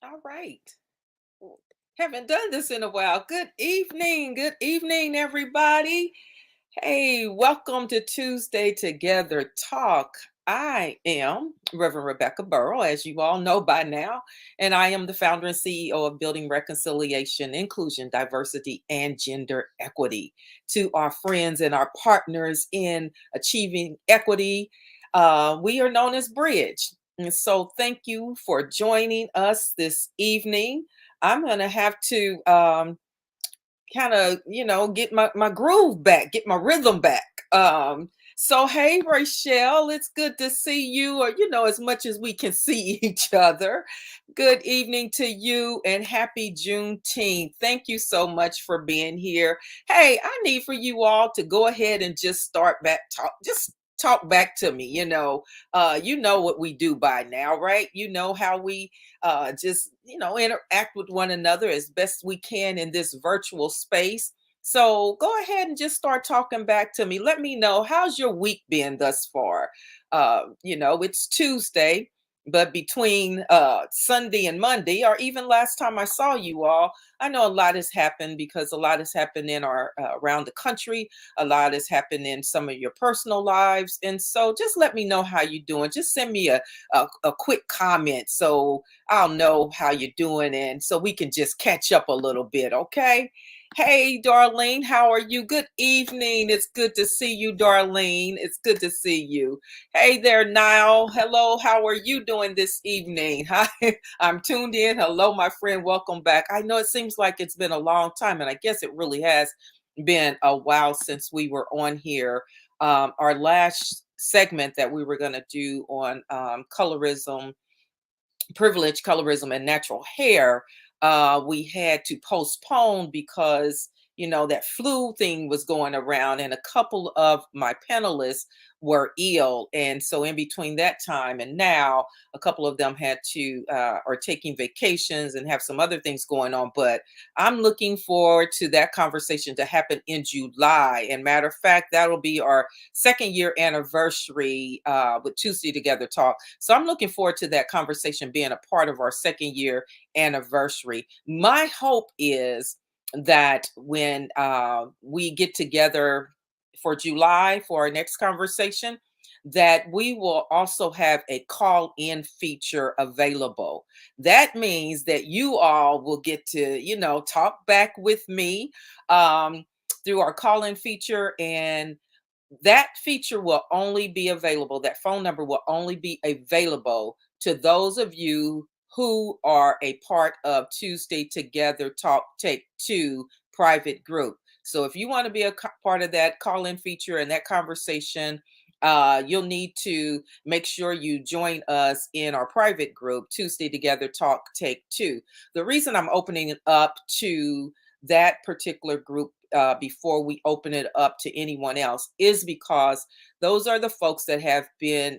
All right. Well, haven't done this in a while. Good evening. Good evening, everybody. Hey, welcome to Tuesday Together Talk. I am Reverend Rebecca Burrow, as you all know by now, and I am the founder and CEO of Building Reconciliation, Inclusion, Diversity, and Gender Equity. To our friends and our partners in achieving equity, we are known as Bridge. And so, thank you for joining us this evening. I'm going to have to kind of get my groove back, get my rhythm back. So hey, Rachel, it's good to see you, or as much as we can see each other. Good evening to you and happy Juneteenth. Thank you so much for being here. Hey, I need for you all to go ahead and just start back talk back to me. You know what we do by now, right? You know how we just interact with one another as best we can in this virtual space. So go ahead and just start talking back to me. Let me know, how's your week been thus far. It's Tuesday, but between Sunday and Monday, or even last time I saw you all, I know a lot has happened, because a lot has happened in our around the country. A lot has happened in some of your personal lives, and so just let me know how you're doing. Just send me a quick comment so I'll know how you're doing, and so we can just catch up a little bit, okay? Hey, Darlene, how are you? Good evening. It's good to see you, Darlene. It's good to see you. Hey there, Niall. Hello, how are you doing this evening? Hi, I'm tuned in. Hello, my friend. Welcome back. I know it seems like it's been a long time, and I guess it really has been a while since we were on here. Our last segment that we were going to do on colorism, privilege, colorism, and natural hair, we had to postpone because that flu thing was going around, and a couple of my panelists were ill, and so in between that time and now, a couple of them had to are taking vacations and have some other things going on. But I'm looking forward to that conversation to happen in July. And matter of fact, that'll be our second year anniversary with Tuesday Together Talk. So I'm looking forward to that conversation being a part of our second year anniversary. My hope is that when we get together for July for our next conversation, that we will also have a call in feature available. That means that you all will get to, talk back with me through our call in feature. And that feature will only be available, that phone number will only be available to those of you who are a part of Tuesday Together Talk Take Two private group. So if you want to be a part of that call in feature and that conversation, you'll need to make sure you join us in our private group, Tuesday Together Talk Take Two. The reason I'm opening it up to that particular group before we open it up to anyone else is because those are the folks that have been,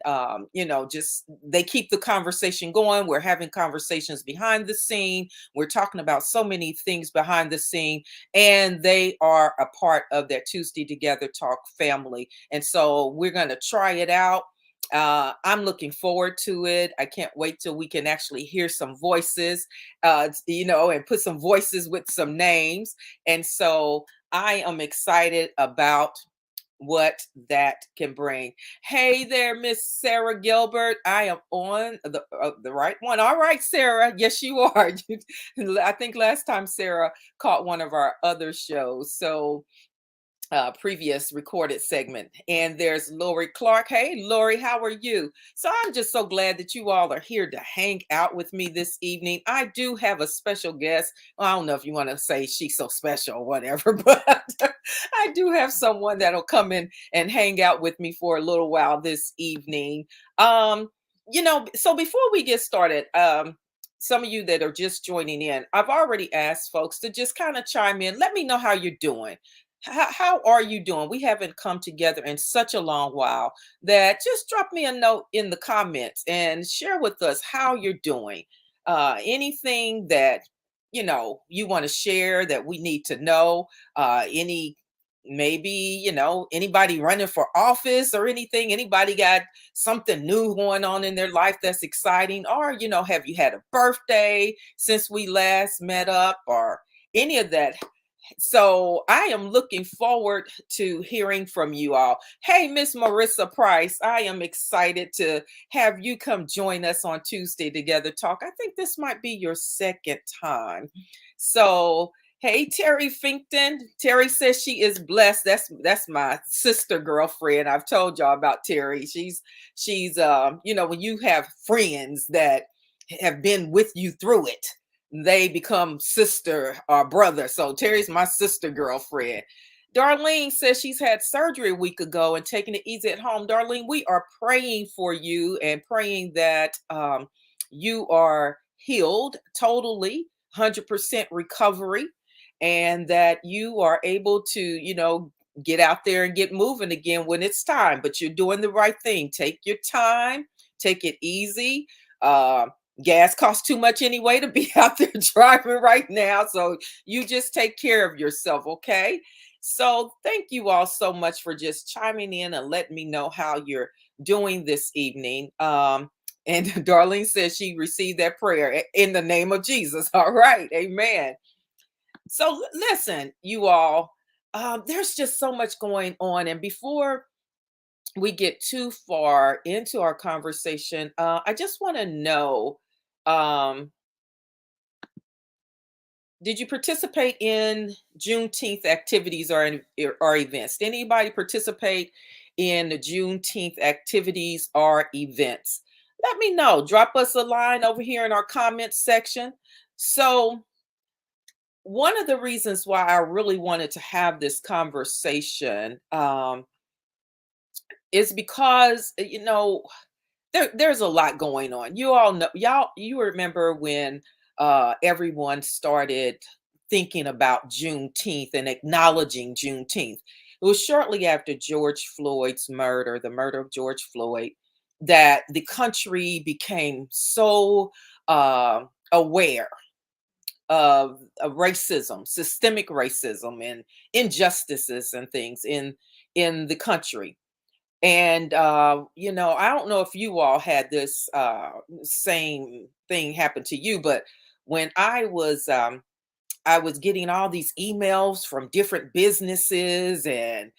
just they keep the conversation going. We're having conversations behind the scene. We're talking about so many things behind the scene, and they are a part of that Tuesday Together Talk family. And so we're going to try it out. I'm looking forward to it. I can't wait till we can actually hear some voices, and put some voices with some names. And so I am excited about what that can bring. Hey there, Miss Sarah Gilbert. I am on the right one. All right, Sarah. Yes, you are. I think last time Sarah caught one of our other shows. So previous recorded segment. And there's Lori Clark. Hey, Lori, how are you? So I'm just so glad that you all are here to hang out with me this evening. I do have a special guest. Well, I don't know if you want to say she's so special or whatever, but I do have someone that'll come in and hang out with me for a little while this evening. So before we get started, some of you that are just joining in, I've already asked folks to just kind of chime in. Let me know how you're doing. How are you doing? We haven't come together in such a long while, that just drop me a note in the comments and share with us how you're doing. Anything that you want to share that we need to know. Any maybe, anybody running for office or anything, anybody got something new going on in their life that's exciting, or, have you had a birthday since we last met up, or any of that. So I am looking forward to hearing from you all. Hey, Miss Marissa Price, I am excited to have you come join us on Tuesday Together Talk. I think this might be your second time. So, hey, Terry Finkton. Terry says she is blessed. That's my sister girlfriend. I've told y'all about Terry. She's when you have friends that have been with you through it, they become sister or brother. So Terry's my sister girlfriend. Darlene says she's had surgery a week ago and taking it easy at home. Darlene, we are praying for you and praying that you are healed totally, 100% recovery, and that you are able to, get out there and get moving again when it's time. But you're doing the right thing. Take your time, take it easy. Uh, Gas costs too much anyway to be out there driving right now. So you just take care of yourself, okay? So thank you all so much for just chiming in and letting me know how you're doing this evening. And Darlene says she received that prayer in the name of Jesus. All right, amen. So listen, you all, there's just so much going on. And before we get too far into our conversation, I just want to know, um, did you participate in Juneteenth activities or events? Did anybody participate in the Juneteenth activities or events? Let me know. Drop us a line over here in our comments section. So, one of the reasons why I really wanted to have this conversation is because, there's a lot going on. You all know, you remember when everyone started thinking about Juneteenth and acknowledging Juneteenth. It was shortly after George Floyd's murder, the murder of George Floyd, that the country became so aware of racism, systemic racism, and injustices and things in the country. And I don't know if you all had this same thing happen to you, but when I was getting all these emails from different businesses, and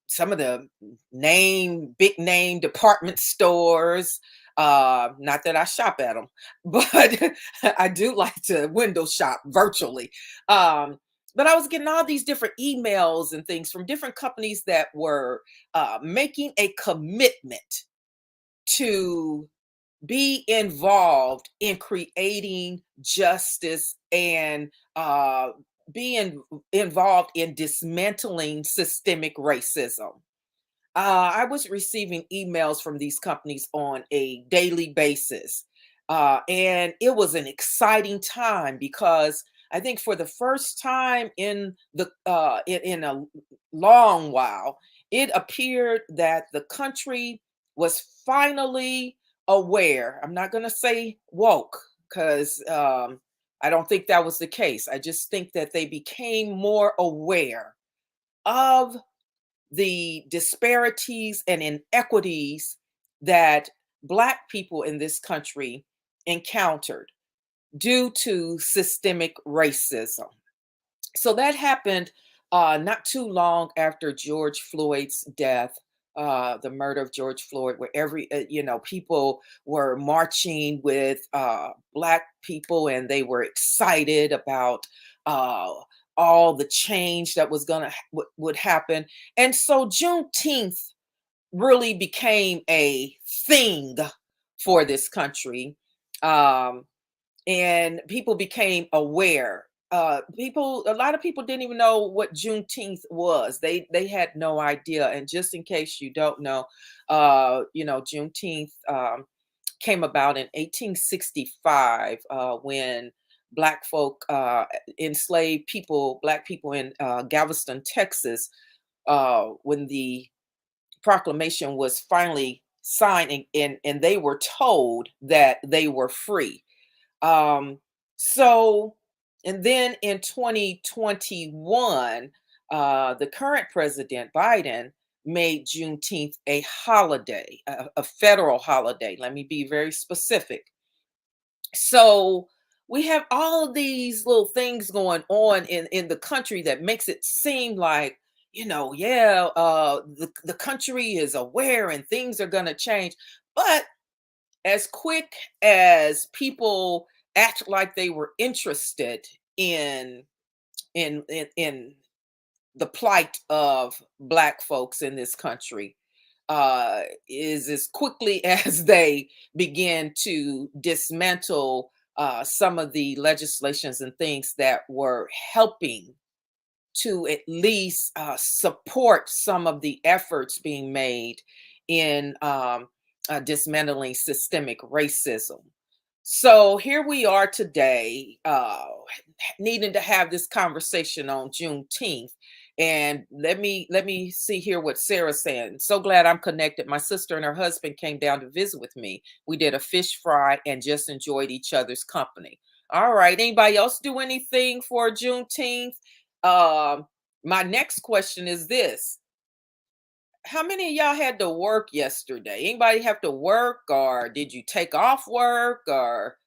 some of the big name department stores. Not that I shop at them, but I do like to window shop virtually. But I was getting all these different emails and things from different companies that were making a commitment to be involved in creating justice and being involved in dismantling systemic racism. I was receiving emails from these companies on a daily basis. And it was an exciting time because I think for the first time in a long while, it appeared that the country was finally aware. I'm not going to say woke because I don't think that was the case. I just think that they became more aware of the disparities and inequities that Black people in this country encountered due to systemic racism. So that happened not too long after George Floyd's death, the murder of George Floyd, where people were marching with Black people, and they were excited about uh, all the change that was would happen. And so Juneteenth really became a thing for this country. Um, and people became aware. A lot of people didn't even know what Juneteenth was. They had no idea. And just in case you don't know, Juneteenth came about in 1865 when Black folk, enslaved people, Black people in Galveston, Texas, when the proclamation was finally signed, and they were told that they were free. um, so, and then in 2021, The current president, Biden, made Juneteenth a holiday, a federal holiday. Let me be very specific. So we have all of these little things going on in the country that makes it seem like, yeah, the country is aware and things are going to change. But as quick as people act like they were interested in in the plight of Black folks in this country, is as quickly as they begin to dismantle some of the legislations and things that were helping to at least support some of the efforts being made in dismantling systemic racism. So here we are today, needing to have this conversation on Juneteenth. And let me see here what Sarah's saying. So glad I'm connected. My sister and her husband came down to visit with me. We did a fish fry and just enjoyed each other's company. All right. Anybody else do anything for Juneteenth? Um, my next question is this. How many of y'all had to work yesterday? Anybody have to work, or did you take off work, or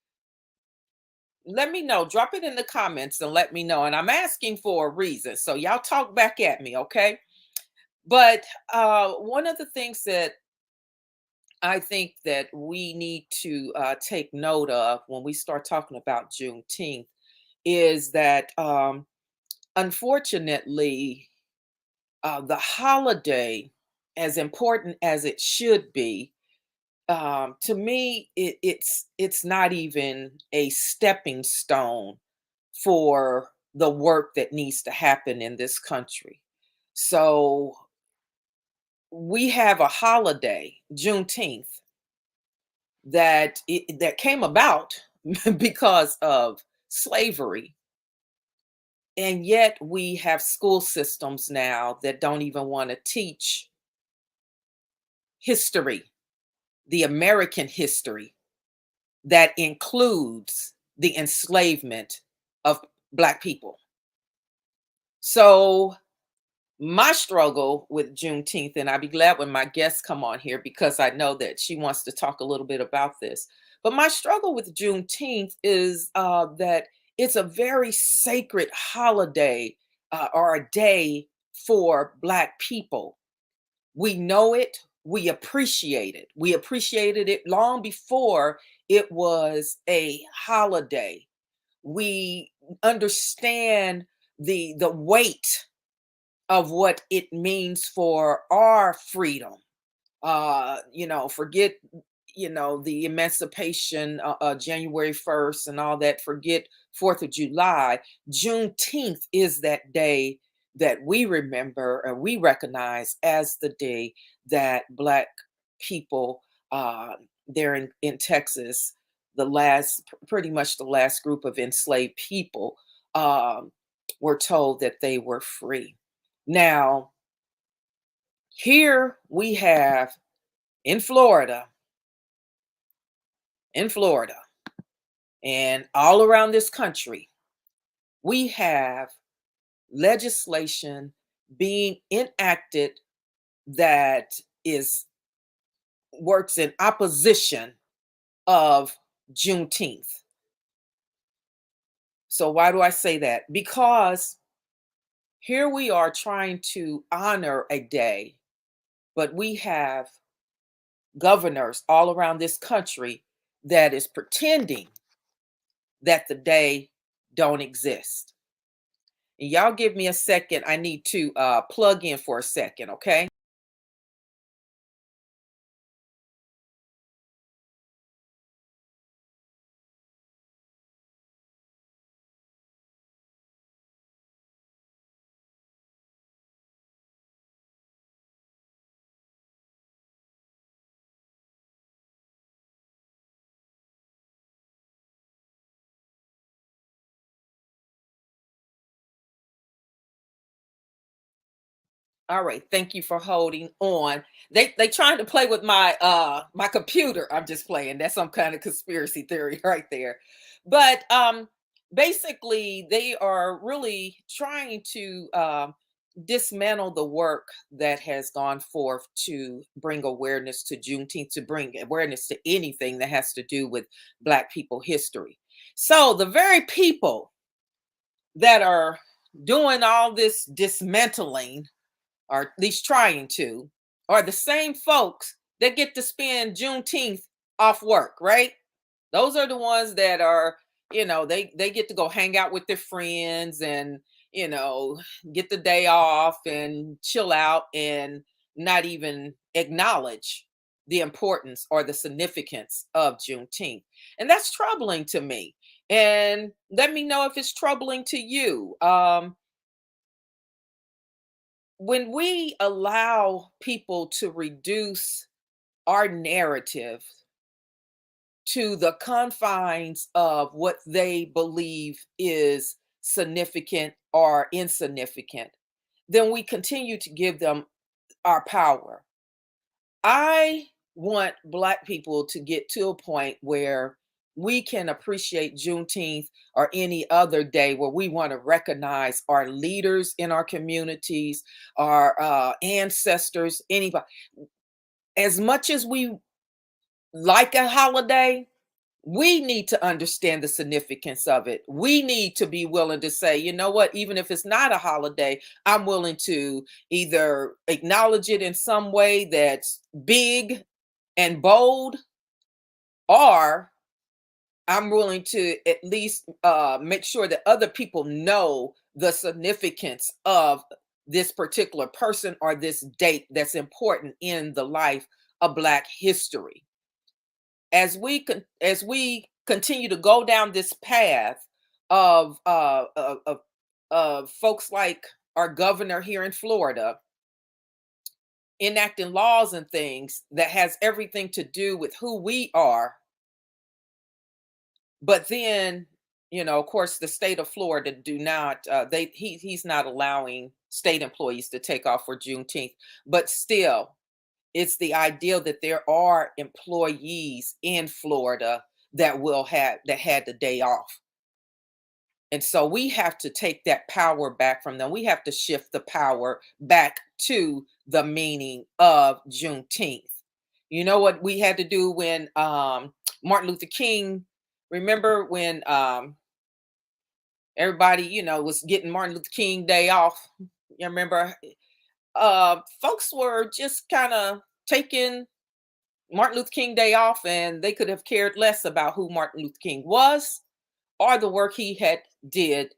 let me know. Drop it in the comments and let me know. And I'm asking for a reason. So y'all talk back at me, okay? But one of the things that I think that we need to take note of when we start talking about Juneteenth is that unfortunately, the holiday, as important as it should be, to me, it's not even a stepping stone for the work that needs to happen in this country. So we have a holiday, Juneteenth, that came about because of slavery, and yet we have school systems now that don't even want to teach history, the American history that includes the enslavement of Black people. So my struggle with Juneteenth, and I'd be glad when my guests come on here because I know that she wants to talk a little bit about this. But my struggle with Juneteenth is that it's a very sacred holiday, or a day for Black people. We know it, we appreciate it. We appreciated it long before it was a holiday. We understand the weight of what it means for our freedom. Forget, the emancipation, January 1st and all that. Forget 4th of July. Juneteenth is that day that we remember and we recognize as the day that Black people, there in Texas, pretty much the last group of enslaved people, um, were told that they were free. Now, here we have in Florida, in Florida, and all around this country, we have legislation being enacted that is works in opposition of Juneteenth. So why do I say that? Because here we are trying to honor a day, but we have governors all around this country that is pretending that the day don't exist. And y'all give me a second. I need to plug in for a second, okay? All right, thank you for holding on. They trying to play with my computer. I'm just playing. That's some kind of conspiracy theory right there. But basically they are really trying to dismantle the work that has gone forth to bring awareness to Juneteenth, to bring awareness to anything that has to do with Black people history. So the very people that are doing all this dismantling, or at least trying to, are the same folks that get to spend Juneteenth off work, right? Those are the ones that are, they get to go hang out with their friends and, you know, get the day off and chill out and not even acknowledge the importance or the significance of Juneteenth. And that's troubling to me. And let me know if it's troubling to you. When we allow people to reduce our narrative to the confines of what they believe is significant or insignificant, then we continue to give them our power. I want Black people to get to a point where we can appreciate Juneteenth or any other day where we want to recognize our leaders in our communities, our ancestors, anybody. As much as we like a holiday, we need to understand the significance of it. We need to be willing to say, you know what, even if it's not a holiday, I'm willing to either acknowledge it in some way that's big and bold, or I'm willing to at least make sure that other people know the significance of this particular person or this date that's important in the life of Black history. As we continue to go down this path of folks like our governor here in Florida enacting laws and things that has everything to do with who we are, but then, of course, the state of Florida do not he's not allowing state employees to take off for Juneteenth, but still it's the ideal that there are employees in Florida that had the day off. And so we have to take that power back from them. We have to shift the power back to the meaning of Juneteenth. You know what we had to do when Martin Luther King, remember when everybody, was getting Martin Luther King Day off? You remember folks were just kind of taking Martin Luther King Day off, and they could have cared less about who Martin Luther King was or the work he had did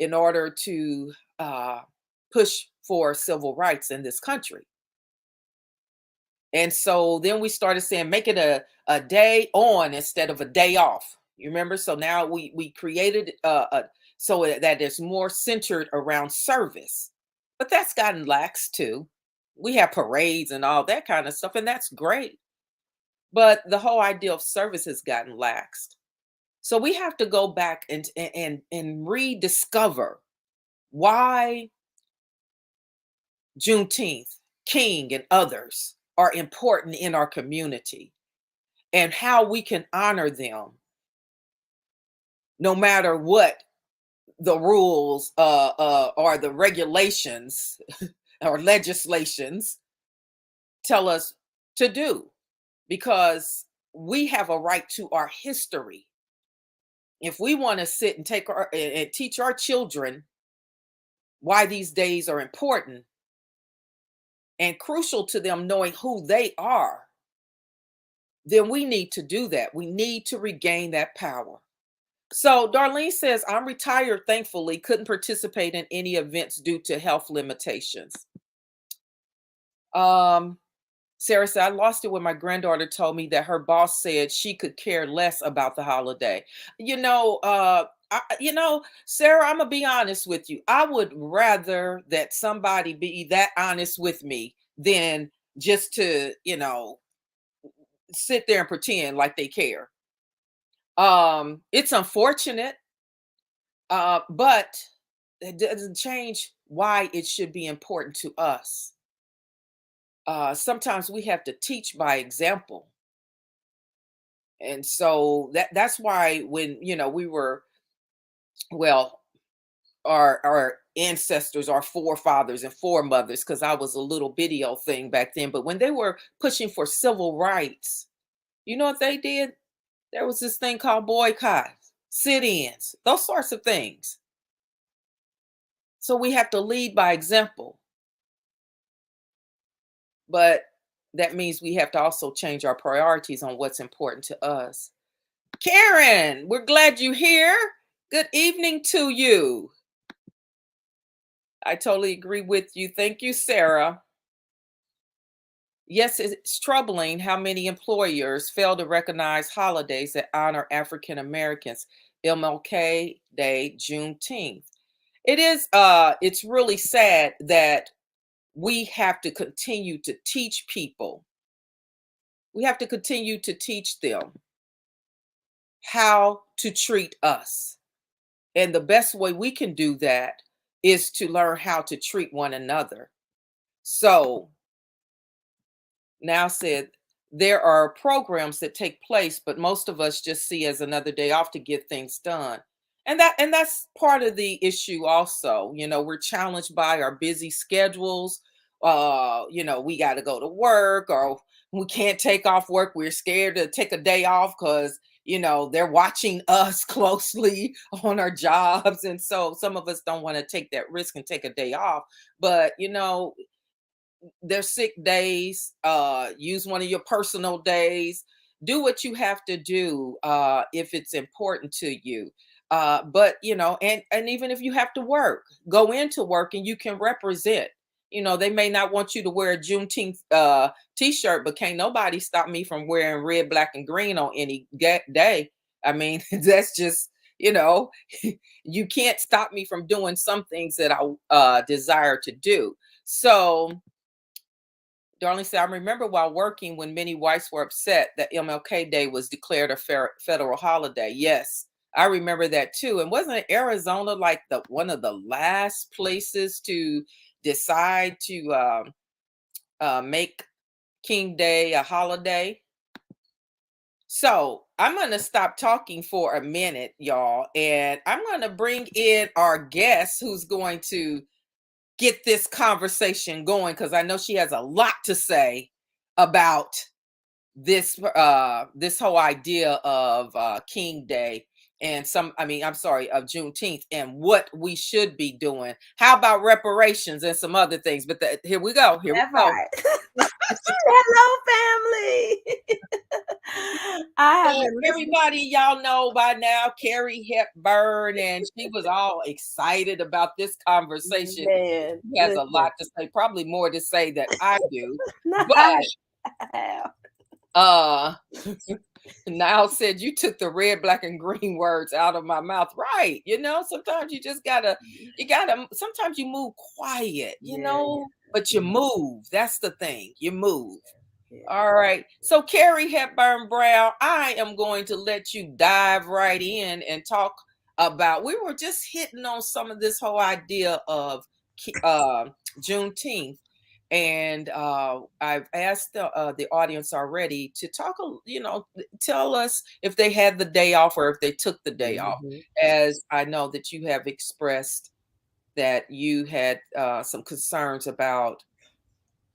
in order to push for civil rights in this country. And so then we started saying, make it a day on instead of a day off. You remember? So now we created so that it's more centered around service. But that's gotten lax too. We have parades and all that kind of stuff, and that's great. But the whole idea of service has gotten laxed. So we have to go back and rediscover why Juneteenth, King, and others are important in our community, and how we can honor them no matter what the rules or the regulations or legislations tell us to do, because we have a right to our history. If we want to sit and and teach our children why these days are important and crucial to them knowing who they are, then we need to do that. We need to regain that power. So Darlene says, I'm retired, thankfully, couldn't participate in any events due to health limitations. Sarah said, I lost it when my granddaughter told me that her boss said she could care less about the holiday. Sarah, I'm gonna be honest with you. I would rather that somebody be that honest with me than just to, sit there and pretend like they care. It's unfortunate, but it doesn't change why it should be important to us. Sometimes we have to teach by example. And so that's why when, we were, well, our ancestors, our forefathers and foremothers, because I was a little video thing back then. But when they were pushing for civil rights, you know what they did? There was this thing called boycotts, sit-ins, those sorts of things. So we have to lead by example. But that means we have to also change our priorities on what's important to us. Karen, we're glad you're here. Good evening to you. I totally agree with you. Thank you, Sarah. Yes, it's troubling how many employers fail to recognize holidays that honor African Americans. MLK Day, Juneteenth. It's really sad that we have to continue to teach people. We have to continue to teach them how to treat us. And the best way we can do that is to learn how to treat one another. So now said, there are programs that take place, but most of us just see as another day off to get things done. And that's part of the issue also. We're challenged by our busy schedules. We got to go to work, or we can't take off work. We're scared to take a day off because they're watching us closely on our jobs. And so some of us don't want to take that risk and take a day off. But there's sick days. Use one of your personal days. Do what you have to do if it's important to you. But and even if you have to work, go into work and you can represent. They may not want you to wear a Juneteenth t-shirt, but can't nobody stop me from wearing red, black, and green on any day. I mean, that's just you can't stop me from doing some things that I desire to do. So Darling said, I remember while working when many whites were upset that MLK Day was declared a federal holiday. Yes, I remember that too. And wasn't Arizona like one of the last places to decide to make King Day a holiday? So I'm going to stop talking for a minute, y'all, and I'm going to bring in our guest who's going to get this conversation going, because I know she has a lot to say about this whole idea of King Day and of Juneteenth and what we should be doing. How about reparations and some other things? But here we go. Here That we go. part. Hello, family. I have been Everybody, y'all know by now, Carrie Hepburn, and she was all excited about this conversation. Man, She has a lot to say, probably more to say than I do. listen. But Now said you took the red, black, and green words out of my mouth. Right. Sometimes you just sometimes you move quiet, but you move. That's the thing. You move. All right. So Carrie Hepburn Brown, I am going to let you dive right in and talk about, we were just hitting on some of this whole idea of Juneteenth. And I've asked the audience already to talk, tell us if they had the day off or if they took the day off, as I know that you have expressed that you had some concerns about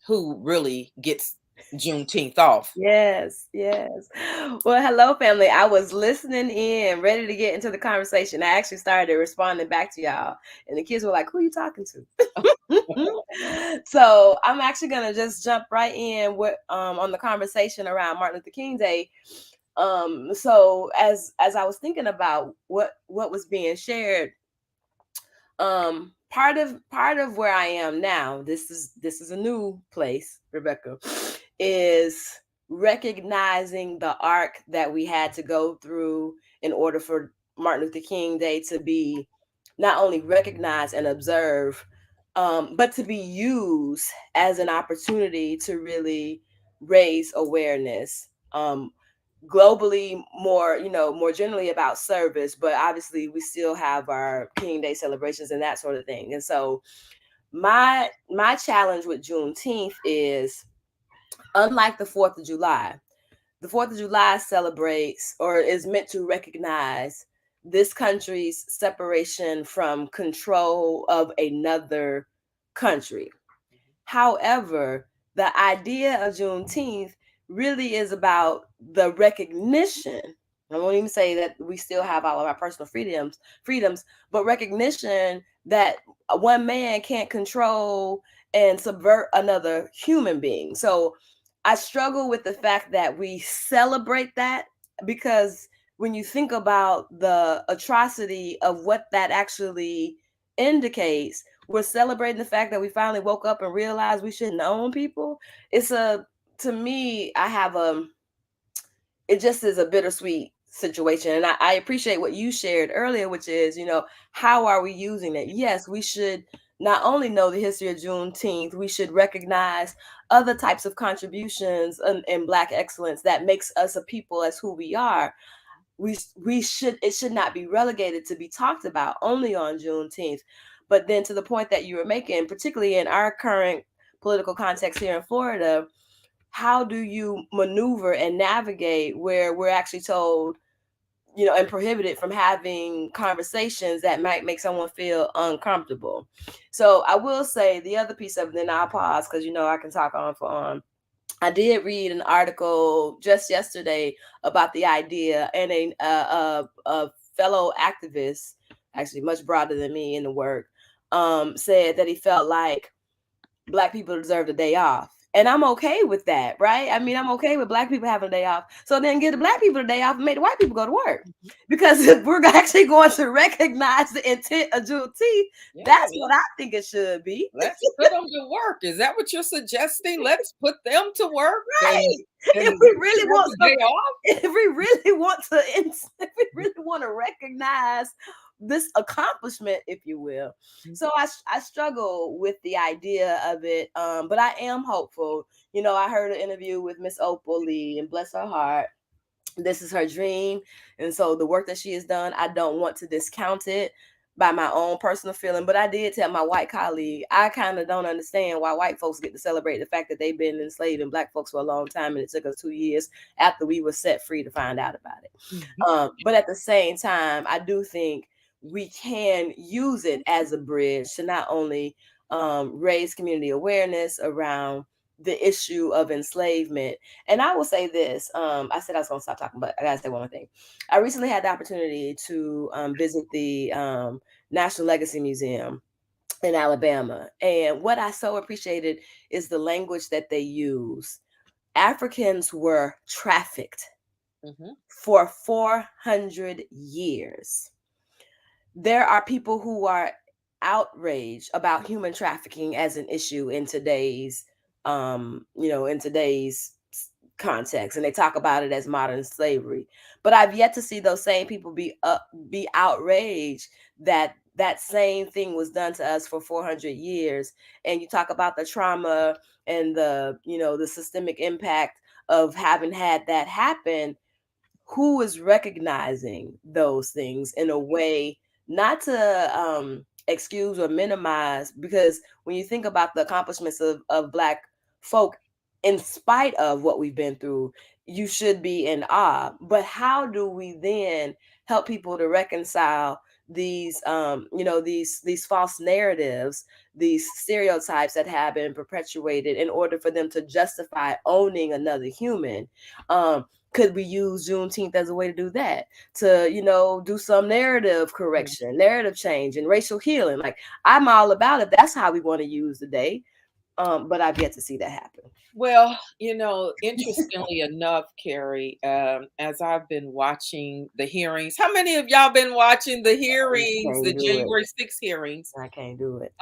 who really gets Juneteenth off. Yes. Well, hello, family. I was listening in, ready to get into the conversation. I actually started responding back to y'all, and the kids were like, "Who are you talking to?" So I'm actually gonna just jump right in with on the conversation around Martin Luther King Day. So as I was thinking about what was being shared, part of where I am now, this is a new place, Rebecca, is recognizing the arc that we had to go through in order for Martin Luther King Day to be not only recognized and observed, but to be used as an opportunity to really raise awareness. Globally, more generally about service, but obviously we still have our King Day celebrations and that sort of thing. And so my challenge with Juneteenth is, unlike the 4th of July, the 4th of July celebrates or is meant to recognize this country's separation from control of another country. However, the idea of Juneteenth really is about the recognition. I won't even say that we still have all of our personal freedoms, but recognition that one man can't control and subvert another human being. So I struggle with the fact that we celebrate that, because when you think about the atrocity of what that actually indicates, we're celebrating the fact that we finally woke up and realized we shouldn't own people. It's a To me, it just is a bittersweet situation. And I appreciate what you shared earlier, which is, how are we using it? Yes, we should not only know the history of Juneteenth, we should recognize other types of contributions in Black excellence that makes us a people as who we are. We should It should not be relegated to be talked about only on Juneteenth. But then, to the point that you were making, particularly in our current political context here in Florida, how do you maneuver and navigate where we're actually told, and prohibited from having conversations that might make someone feel uncomfortable? So I will say the other piece of it, then I'll pause, because I can talk on for on. I did read an article just yesterday about the idea, and a fellow activist, actually much broader than me in the work, said that he felt like Black people deserve a day off. And I'm okay with that, right? I mean, I'm okay with Black people having a day off. So then give the Black people a day off and make the white people go to work. Because if we're actually going to recognize the intent of Juneteenth, Yeah, that's what I think it should be. let's put them to work. Is that what you're suggesting? Let's put them to work Right. and If we give really them want a day off. if we really want to if we really want to recognize this accomplishment, if you will. So I struggle with the idea of it, but I am hopeful. I heard an interview with Miss Opal Lee, and bless her heart, this is her dream. And so the work that she has done, I don't want to discount it by my own personal feeling. But I did tell my white colleague, I kind of don't understand why white folks get to celebrate the fact that they've been enslaving Black folks for a long time, and it took us 2 years after we were set free to find out about it. But at the same time, I do think we can use it as a bridge to not only raise community awareness around the issue of enslavement. And I will say this, I said I was going to stop talking, but I got to say one more thing. I recently had the opportunity to visit the National Legacy Museum in Alabama. And what I so appreciated is the language that they use. Africans were trafficked for 400 years. There are people who are outraged about human trafficking as an issue in today's context, and they talk about it as modern slavery. But I've yet to see those same people be outraged that that same thing was done to us for 400 years. And you talk about the trauma and the systemic impact of having had that happen. Who is recognizing those things in a way not to excuse or minimize? Because when you think about the accomplishments of Black folk, in spite of what we've been through, you should be in awe. But how do we then help people to reconcile these false narratives, these stereotypes that have been perpetuated, in order for them to justify owning another human? Could we use Juneteenth as a way to do that? To, do some narrative correction, narrative change, and racial healing. Like, I'm all about it. That's how we want to use the day. But I've yet to see that happen. Well, interestingly enough, Carrie, as I've been watching the hearings, how many of y'all been watching the hearings, the Can't do it. January 6th hearings? I can't do it.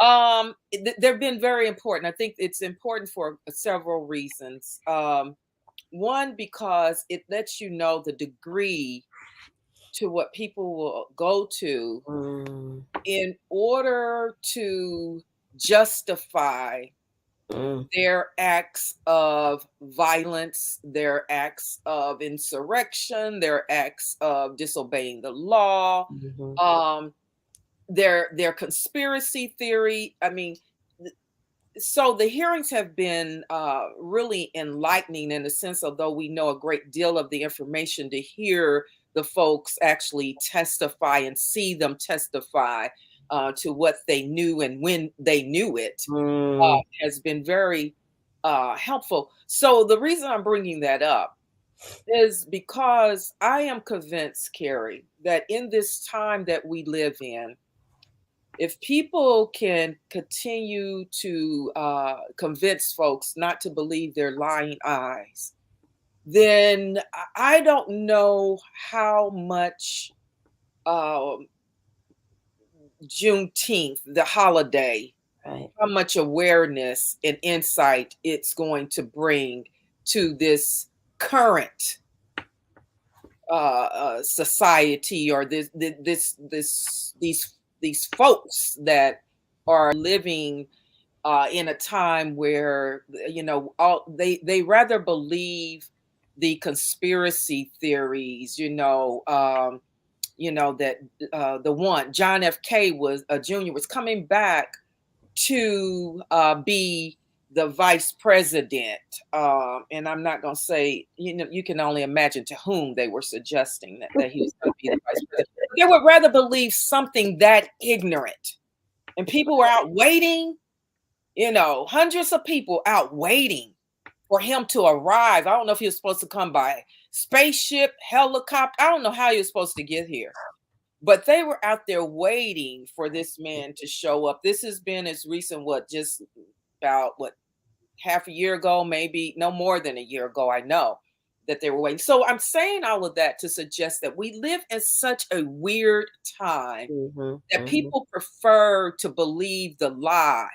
They've been very important. I think it's important for several reasons. One, because it lets you know the degree to what people will go to Mm, in order to justify mm, their acts of violence, their acts of insurrection, their acts of disobeying the law, mhm, um, their conspiracy theory. I mean, so the hearings have been really enlightening, in the sense, although we know a great deal of the information, to hear the folks actually testify and see them testify to what they knew and when they knew it Mm, has been very helpful. So the reason I'm bringing that up is because I am convinced, Carrie, that in this time that we live in, if people can continue to convince folks not to believe their lying eyes, then I don't know how much um, Juneteenth, the holiday, right. how much awareness and insight it's going to bring to this current society, or these folks that are living in a time where all they rather believe the conspiracy theories, that the one John F. K. was Jr. was coming back to be the vice president. And I'm not going to say, you can only imagine to whom they were suggesting that he was going to be the vice president. But they would rather believe something that ignorant. And people were out waiting, hundreds of people out waiting for him to arrive. I don't know if he was supposed to come by spaceship, helicopter. I don't know how he was supposed to get here. But they were out there waiting for this man to show up. This has been as recent, just about half a year ago, maybe no more than a year ago. I know that they were waiting. So I'm saying all of that to suggest that we live in such a weird time Mhm, that mhm. people prefer to believe the lies,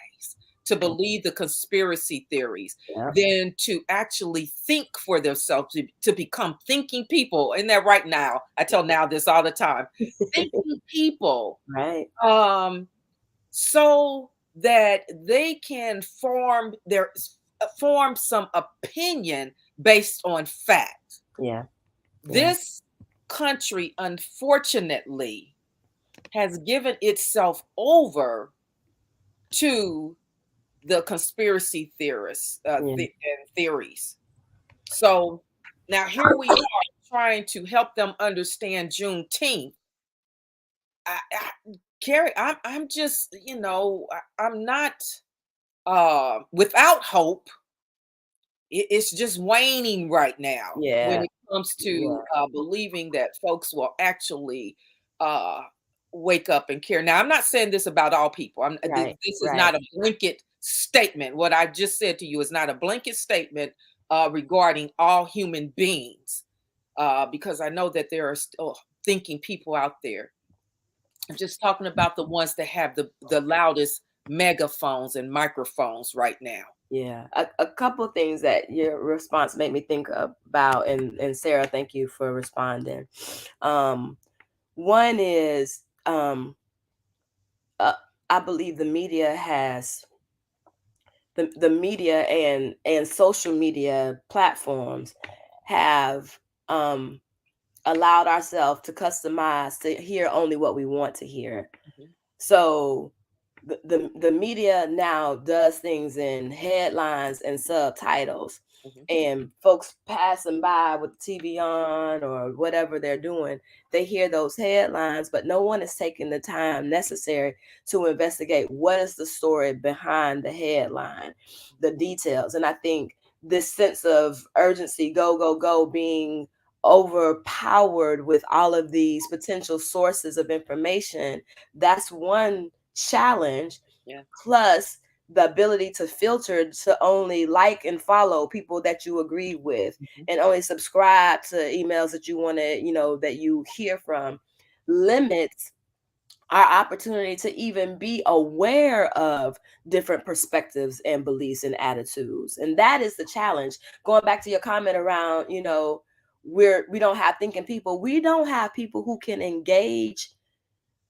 to believe the conspiracy theories, Yep. than to actually think for themselves, to become thinking people. And that right now, I tell now this all the time, thinking people, Right. um, so that they can form some opinion based on fact. Yeah. Yeah. This country, unfortunately, has given itself over to the conspiracy theorists Yeah. and theories. So now here we are trying to help them understand Juneteenth. Carrie, I'm just, I'm not without hope. It's just waning right now when Yeah. it comes Yeah. to believing that folks will actually uh, wake up and care. Now, I'm not saying this about all people. Right. This is Right. not a blanket statement. What I just said to you is not a blanket statement regarding all human beings, because I know that there are still thinking people out there. I'm just talking about the ones that have the loudest megaphones and microphones right now. Yeah. A couple things that your response made me think about, and Sarah, thank you for responding. Um, One is, uh, I believe the media and social media platforms have um allowed ourselves to customize to hear only what we want to hear. Mhm, So the media now does things in headlines and subtitles, mhm, and folks passing by with the TV on or whatever they're doing, they hear those headlines, but no one is taking the time necessary to investigate what is the story behind the headline, the details. And I think this sense of urgency, go, go, go, being overpowered with all of these potential sources of information, that's one challenge. yeah. Plus the ability to filter to only like and follow people that you agree with, Mhm, and only subscribe to emails that you want to, that you hear from, limits our opportunity to even be aware of different perspectives and beliefs and attitudes. And that is the challenge. Going back to your comment around, we don't have thinking people. We don't have people who can engage,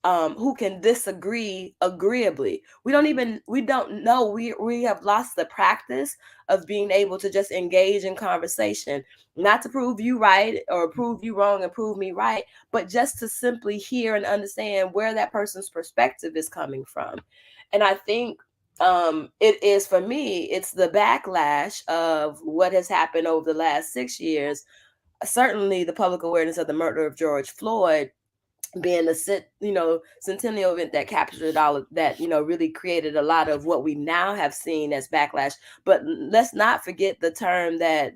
who can disagree agreeably. We don't know. We have lost the practice of being able to just engage in conversation, not to prove you right or prove you wrong and prove me right, but just to simply hear and understand where that person's perspective is coming from. And I think it is, for me, it's the backlash of what has happened over the last 6 years, certainly the public awareness of the murder of George Floyd being the centennial event that captured all of that, really created a lot of what we now have seen as backlash. But let's not forget the term that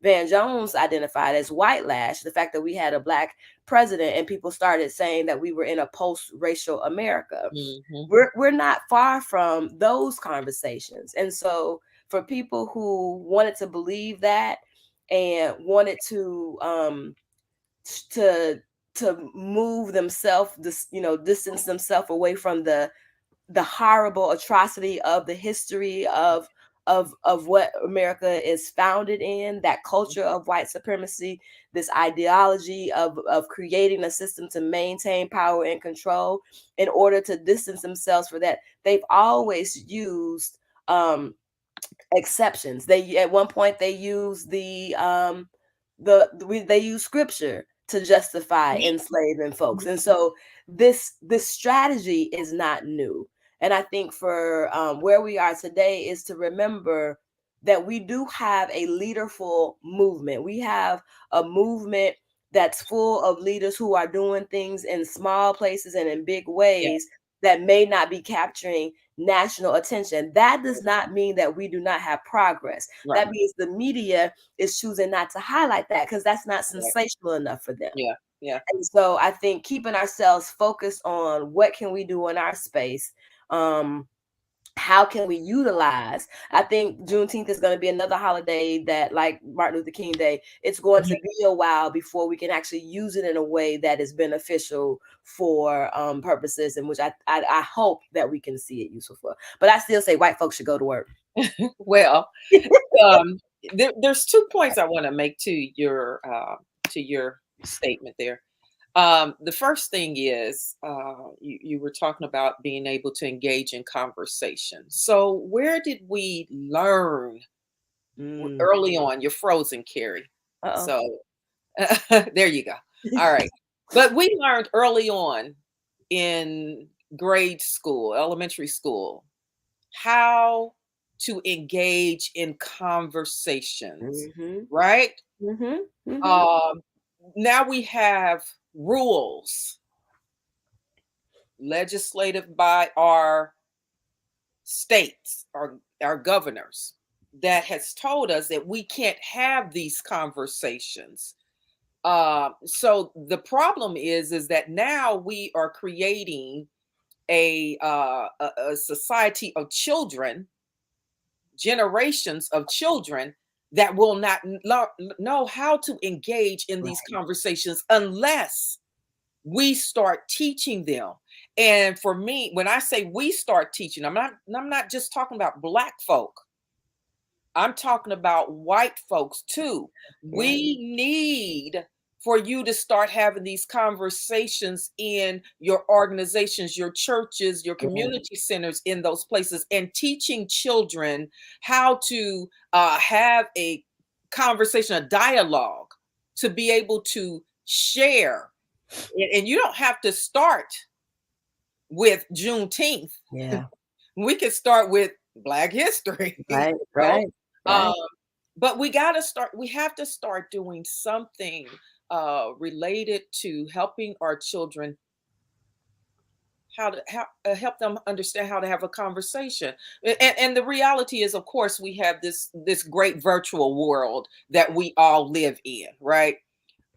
Van Jones identified as white lash, the fact that we had a Black president and people started saying that we were in a post-racial America. Mhm. We're not far from those conversations. And so for people who wanted to believe that and wanted to move themselves, distance themselves away from the horrible atrocity of the history of what America is founded in, that culture of white supremacy, this ideology of creating a system to maintain power and control. In order to distance themselves for that, they've always used exceptions. They at one point they use they use scripture to justify enslaving folks, and so this strategy is not new. And I think for where we are today is to remember that we do have a leaderful movement. We have a movement that's full of leaders who are doing things in small places and in big Yeah, ways that may not be capturing national attention. That does not mean that we do not have progress. right, That means the media is choosing not to highlight that because that's not right. sensational enough for them. Yeah, yeah. And so I think keeping ourselves focused on what can we do in our space, how can we utilize? I think Juneteenth is going to be another holiday that, like Martin Luther King Day, it's going to be a while before we can actually use it in a way that is beneficial for purposes in which I hope that we can see it useful for. But I still say white folks should go to work. Well, there's 2 points I want to make to your statement there. The first thing is you were talking about being able to engage in conversation. So where did we learn Mm. early on? You're frozen, Carrie. Uh-oh. So there you go. All right. But we learned early on in grade school, elementary school, how to engage in conversations, Mm-hmm. right? Mm-hmm. Mm-hmm. Um, Now we have rules legislated by our states, our governors, that has told us that we can't have these conversations. So the problem is that now we are creating a society of children, generations of children that will not know how to engage in these Right. conversations unless we start teaching them. And for me, when I say we start teaching, I'm not just talking about black folk. I'm talking about white folks too. Yeah. We need for you to start having these conversations in your organizations, your churches, your Yeah. community centers, in those places, and teaching children how to have a conversation, a dialogue, to be able to share. And you don't have to start with Juneteenth. Yeah. We can start with Black history, Right. know? Right. Um, Right. but we have to start doing something related to helping our children help them understand how to have a conversation. And the reality is, of course, we have this great virtual world that we all live in, right?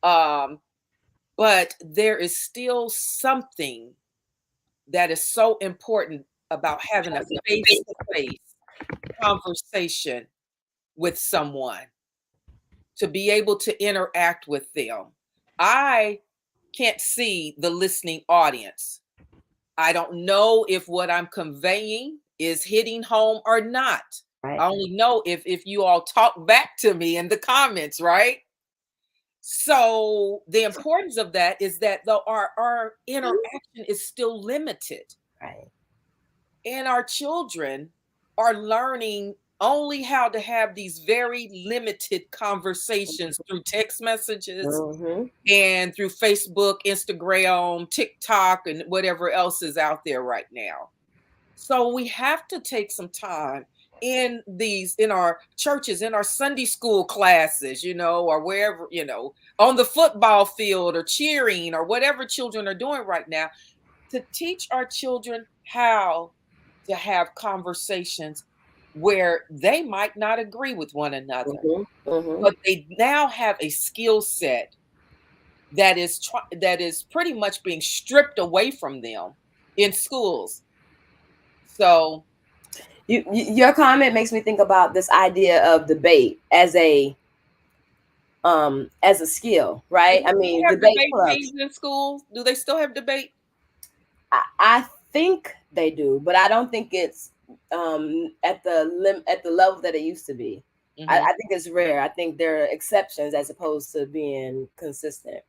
Um, but there is still something that is so important about having a face to face conversation with someone, to be able to interact with them. I can't see the listening audience. I don't know if what I'm conveying is hitting home or not. Right. I only know if you all talk back to me in the comments, right? So the importance of that is that though our interaction is still limited, Right. and our children are learning only how to have these very limited conversations through text messages Mm-hmm. and through Facebook, Instagram, TikTok, and whatever else is out there right now. So we have to take some time in our churches, in our Sunday school classes, or wherever, on the football field or cheering or whatever children are doing right now, to teach our children how to have conversations where they might not agree with one another, Mhm. Mhm. but they now have a skill set that is pretty much being stripped away from them in schools. So, Your comment makes me think about this idea of debate as a skill, do right? they I still mean, have debate debate clubs. teams in schools? Do they still have debate? I think they do, but I don't think it's at the level that it used to be. Hmm. I think it's rare. I think there are exceptions as opposed to being consistent.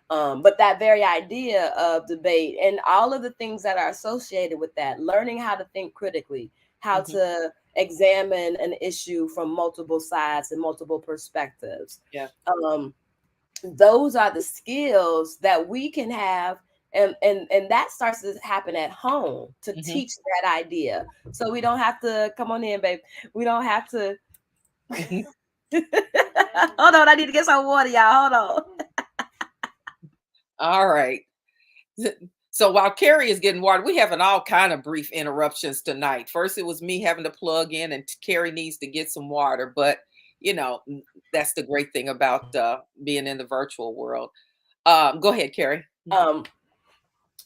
But that very idea of debate and all of the things that are associated with that, learning how to think critically, how Hmm. to examine an issue from multiple sides and multiple perspectives. Yeah. Um, those are the skills that we can have, and that starts to happen at home to Hmm. teach that idea. So we don't have to come on in, babe. We don't have to. Hmm. Hold on, I need to get some water, y'all. Hold on. All right. So while Carrie is getting water, we having all kind of brief interruptions tonight. First, it was me having to plug in, and Carrie needs to get some water. But that's the great thing about being in the virtual world. Go ahead, Carrie. Um,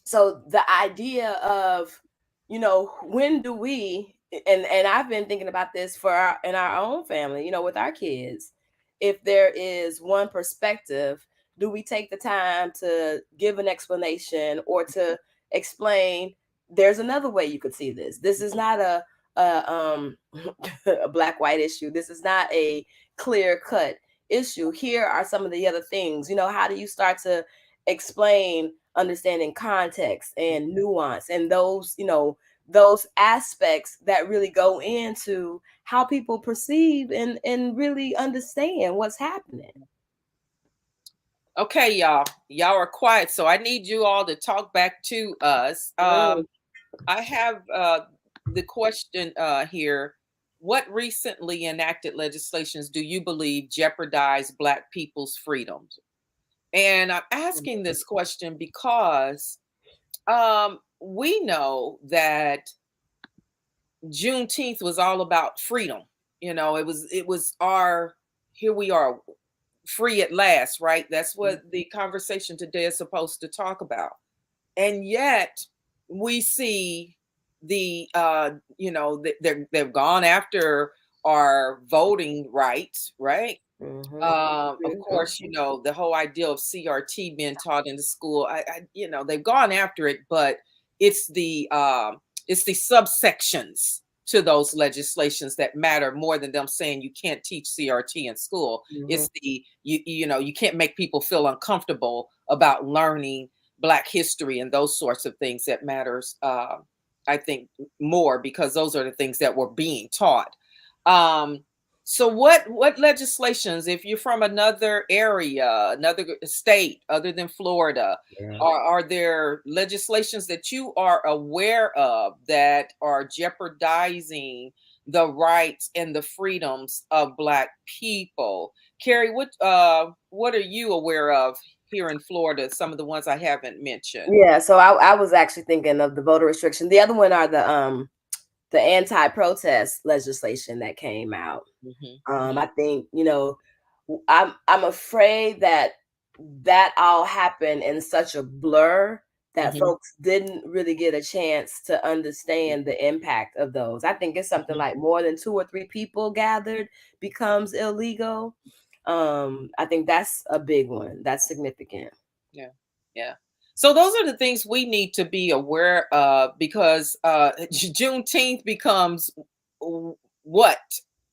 so the idea of, when do we, and I've been thinking about this for our own family, with our kids. If there is one perspective, do we take the time to give an explanation or to explain there's another way you could see this? This is not a a black white issue. This is not a clear cut issue. Here are some of the other things. How do you start to explain understanding context and nuance and those aspects that really go into how people perceive and really understand what's happening. Okay, y'all. Y'all are quiet, so I need you all to talk back to us. Mm. I have the question here. What recently enacted legislations do you believe jeopardize Black people's freedoms? And I'm asking this question because we know that Juneteenth was all about freedom. It was our, here we are, free at last, right? That's what the conversation today is supposed to talk about. And yet we see they've gone after our voting rights, right? Mhm. Of Mhm. course, the whole idea of CRT being taught in the school. They've gone after it, but it's the subsections to those legislations that matter more than them saying you can't teach CRT in school. Mhm. It's you can't make people feel uncomfortable about learning Black history and those sorts of things that matters. I think more because those are the things that were being taught. Um, so what legislations, if you're from another area, another state other than Florida, Yeah. are there legislations that you are aware of that are jeopardizing the rights and the freedoms of Black people? Carrie, what are you aware of here in Florida? Some of the ones I haven't mentioned. Yeah, so I was actually thinking of the voter restriction. The other one are the anti-protest legislation that came out. Hmm. I think, I'm afraid that that all happened in such a blur that Hmm. folks didn't really get a chance to understand the impact of those. I think it's something Hmm. like more than 2 or 3 people gathered becomes illegal. I think that's a big one. That's significant. Yeah. Yeah. So those are the things we need to be aware of because Juneteenth becomes what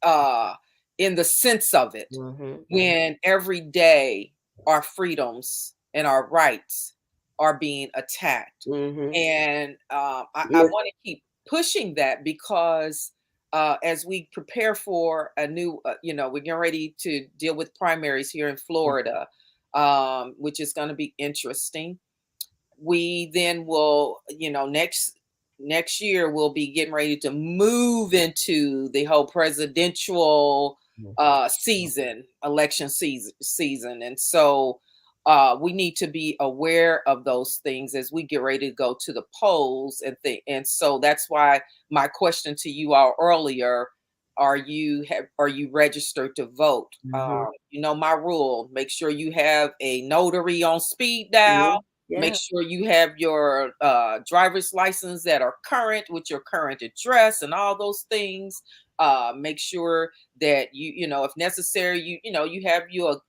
uh, in the sense of it Mhm, mhm, when every day our freedoms and our rights are being attacked. mhm. And I want to keep pushing that because as we prepare for a new, we're getting ready to deal with primaries here in Florida, which is going to be interesting. We then will, next next year we'll be getting ready to move into the whole presidential season, election season. And so we need to be aware of those things as we get ready to go to the polls and so that's why my question to you all earlier, are you registered to vote? Mm-hmm. You know my rule, make sure you have a notary on speed Yeah. dial. Make Yeah. sure you have your driver's license that are current with your current address and all those things. Make sure that you know, if necessary, you know, you have your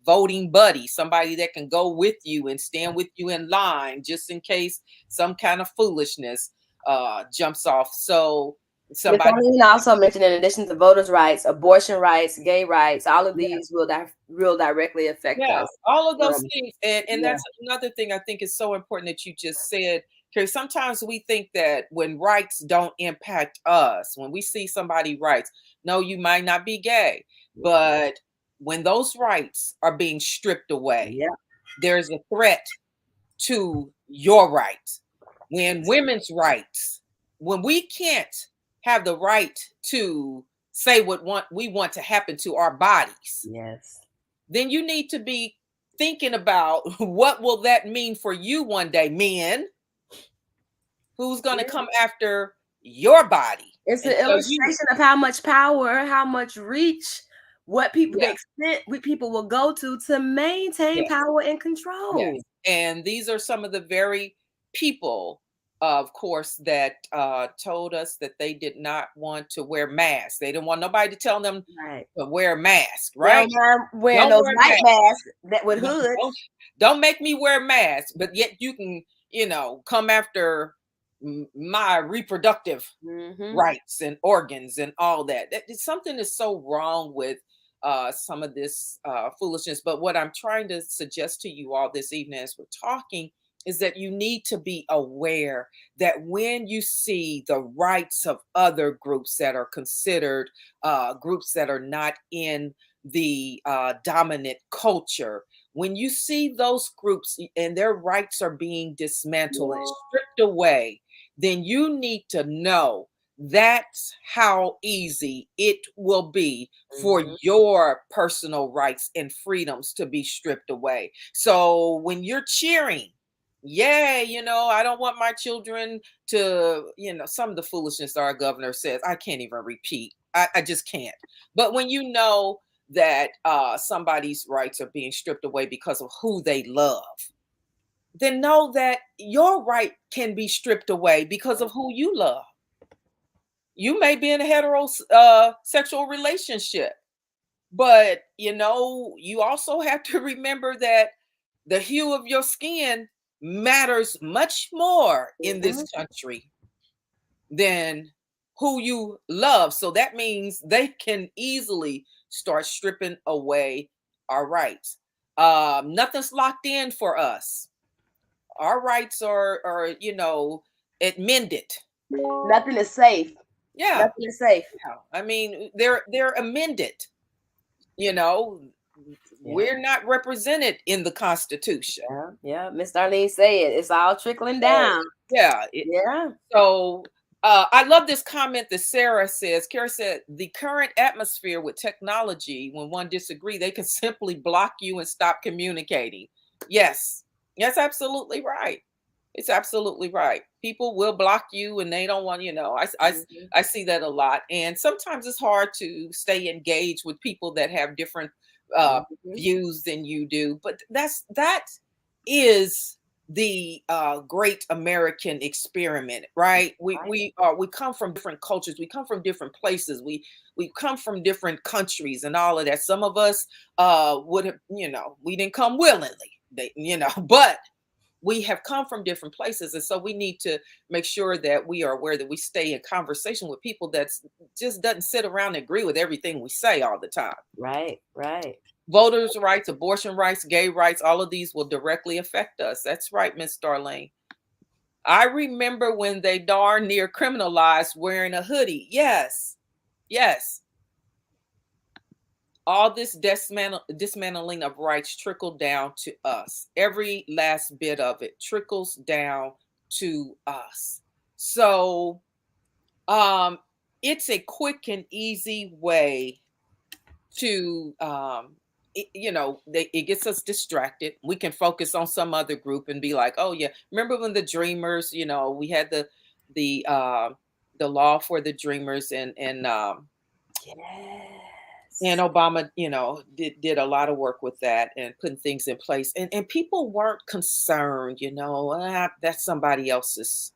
voting buddy, somebody that can go with you and stand with you in line just in case some kind of foolishness jumps off. So Ms. somebody, Arlene also mentioned, in addition to voters' rights, abortion rights, gay rights, all of yeah, these will directly affect yeah, us. all of those Um, things, and yeah, that's another thing I think is so important that you just said. Because sometimes we think that when rights don't impact us, when we see somebody rights, no, you might not be gay, but when those rights are being stripped away, yeah, there's a threat to your rights. When women's rights, when we can't have the right to say what we want to happen to our bodies, yes, then you need to be thinking about what will that mean for you one day, men, who's going to yeah. come after your body It's and an tell you, illustration of how much power, how much reach, what people, the yeah, extent we people will go to maintain yes, power and yes. control. And these are some of the very people, of course, that told us that they did not want to wear masks. They didn't want nobody to tell them Right. to wear a mask, They right? don't mind wearing Don't those wear a white mask. masks that with Don't, hoods. don't don't make me wear a mask, but yet you can, you know, come after my reproductive Hmm. rights and organs and all that. Something is so wrong with some of this foolishness. But what I'm trying to suggest to you all this evening as we're talking is that you need to be aware that when you see the rights of other groups that are considered groups that are not in the dominant culture, when you see those groups and their rights are being dismantled and stripped away, then you need to know that's how easy it will be for Hmm. your personal rights and freedoms to be stripped away. So when you're cheering, yay, you know, I don't want my children to, you know, some of the foolishness our governor says, I can't even repeat. I just can't. But when you know that somebody's rights are being stripped away because of who they love, then know that your right can be stripped away because of who you love. You may be in a heterosexual relationship, but you know, you also have to remember that the hue of your skin matters much more in this Hmm. country than who you love. So that means they can easily start stripping away our rights. Nothing's locked in for us. Our rights are you know, amended. Nothing is safe. Yeah, Nothing is safe. yeah. I mean, they're amended. You know, Yeah. we're not represented in the Constitution. Yeah, yeah. Miss Darlene said it's all trickling So down. yeah, Yeah. so I love this comment that Sarah says. Kara said, the current atmosphere with technology, when one disagree, they can simply block you and stop communicating. Yes, that's absolutely right. It's absolutely right. People will block you and they don't want, you know, Hmm. I see that a lot. And sometimes it's hard to stay engaged with people that have different Hmm. views than you do. But that is the great American experiment, right? Right. We come from different cultures, we come from different places, we come from different countries and all of that. Some of us would have, you know, we didn't come willingly, they, you know, but we have come from different places, and so we need to make sure that we are aware that we stay in conversation with people that's just doesn't sit around and agree with everything we say all the time. Right. Right. Voters' rights, abortion rights, gay rights, all of these will directly affect us. That's right, Miss Darlene. I remember when they darn near criminalized wearing a hoodie. Yes, yes. All this dismantling of rights trickled down to us. Every last bit of it trickles down to us. So um, it's a quick and easy way to it gets us distracted. We can focus on some other group and be like, oh yeah, remember when the dreamers, we had the the law for the dreamers, and Yes. Obama, did a lot of work with that and putting things in place, and people weren't concerned, that's somebody else's